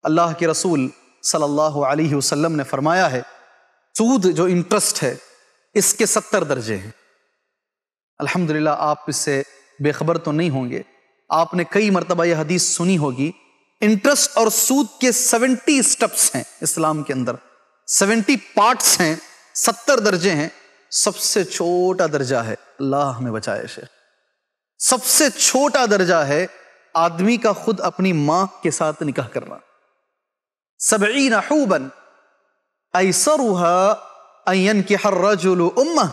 اللہ کے رسول صلی اللہ علیہ وسلم نے فرمایا ہے سود جو انٹرسٹ ہے اس کے 70 درجے ہیں۔ الحمدللہ آپ اس سے بے خبر تو نہیں ہوں گے، آپ نے کئی مرتبہ یہ حدیث سنی ہوگی۔ انٹرسٹ اور سود کے 70 سٹیپس ہیں اسلام کے اندر، 70 پارٹس ہیں، 70 درجے ہیں۔ سب سے چھوٹا درجہ ہے، اللہ ہمیں بچائے شیخ، سب سے چھوٹا درجہ ہے آدمی کا خود اپنی ماں کے ساتھ نکاح کرنا۔ 70 حوبا ایسرها ان ينكح الرجل امه،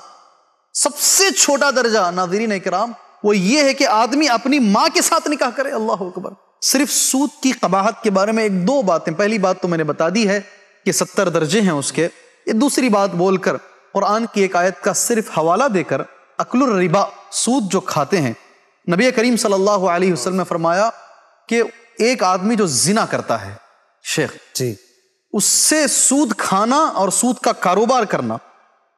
سب سے چھوٹا درجہ ناظرین اکرام وہ یہ ہے کہ آدمی اپنی ماں کے ساتھ نکاح کرے۔ اللہ اکبر۔ صرف سود کی قباحت کے بارے میں 1-2 باتیں، پہلی بات تو میں نے بتا دی ہے کہ 70 درجے ہیں اس کے، یہ دوسری بات بول کر قرآن کی ایک آیت کا صرف حوالہ دے کر، اکل الربا، سود جو کھاتے ہیں، نبی کریم صلی اللہ علیہ وسلم نے فرمایا کہ ایک آدمی جو زنا کرتا ہے شیخ جی، اس سے سود کھانا اور سود کا کاروبار کرنا،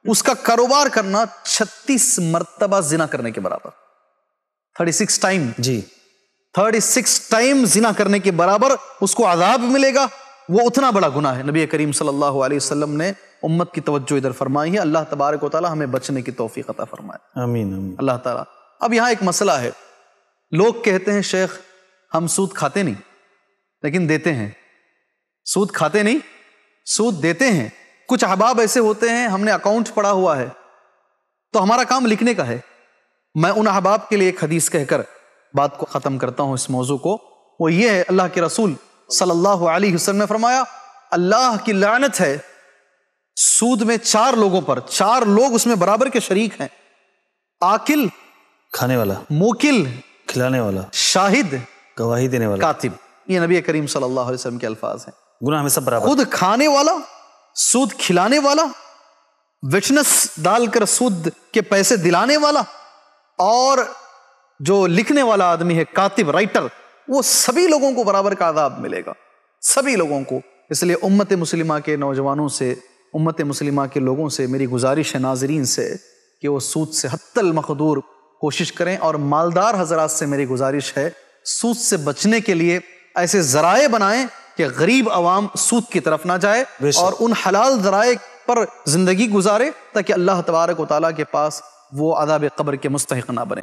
اس کا کاروبار کرنا 36 مرتبہ زنا کرنے کے برابر، 36 ٹائم، جی 36 ٹائم زنا کرنے کے برابر اس کو عذاب ملے گا۔ وہ اتنا بڑا گناہ ہے۔ نبی کریم صلی اللہ علیہ وسلم نے امت کی توجہ ادھر فرمائی ہے۔ اللہ تبارک و تعالی ہمیں بچنے کی توفیق عطا فرمائے، آمین آمین۔ اللہ تعالی۔ اب یہاں ایک مسئلہ ہے، لوگ کہتے ہیں شیخ ہم سود کھاتے نہیں لیکن دیتے ہیں، سود کھاتے نہیں سود دیتے ہیں۔ کچھ احباب ایسے ہوتے ہیں ہم نے اکاؤنٹ پڑا ہوا ہے تو ہمارا کام لکھنے کا ہے۔ میں ان احباب کے لیے ایک حدیث کہہ کر بات کو ختم کرتا ہوں اس موضوع کو، وہ یہ ہے، اللہ کے رسول صلی اللہ علیہ وسلم نے فرمایا اللہ کی لعنت ہے سود میں 4 لوگوں پر، 4 لوگ اس میں برابر کے شریک ہیں، آکل، کھانے والا، موکل، کھلانے والا، شاہد، گواہی دینے والا، کاتب۔ یہ نبی کریم صلی اللہ علیہ وسلم کے الفاظ ہیں۔ گناہ میں سب برابر، خود کھانے والا، سود کھلانے والا، وٹنس ڈال کر سود کے پیسے دلانے والا، اور جو لکھنے والا آدمی ہے کاتب، رائٹر، وہ سبھی لوگوں کو برابر کا عذاب ملے گا، سبھی لوگوں کو۔ اس لیے امت مسلمہ کے نوجوانوں سے، امت مسلمہ کے لوگوں سے میری گزارش ہے، ناظرین سے، کہ وہ سود سے حتی المقدور کوشش کریں، اور مالدار حضرات سے میری گزارش ہے سود سے بچنے کے لیے ایسے ذرائع بنائیں کہ غریب عوام سود کی طرف نہ جائے اور ان حلال ذرائع پر زندگی گزارے، تاکہ اللہ تبارک و تعالیٰ کے پاس وہ عذاب قبر کے مستحق نہ بنے۔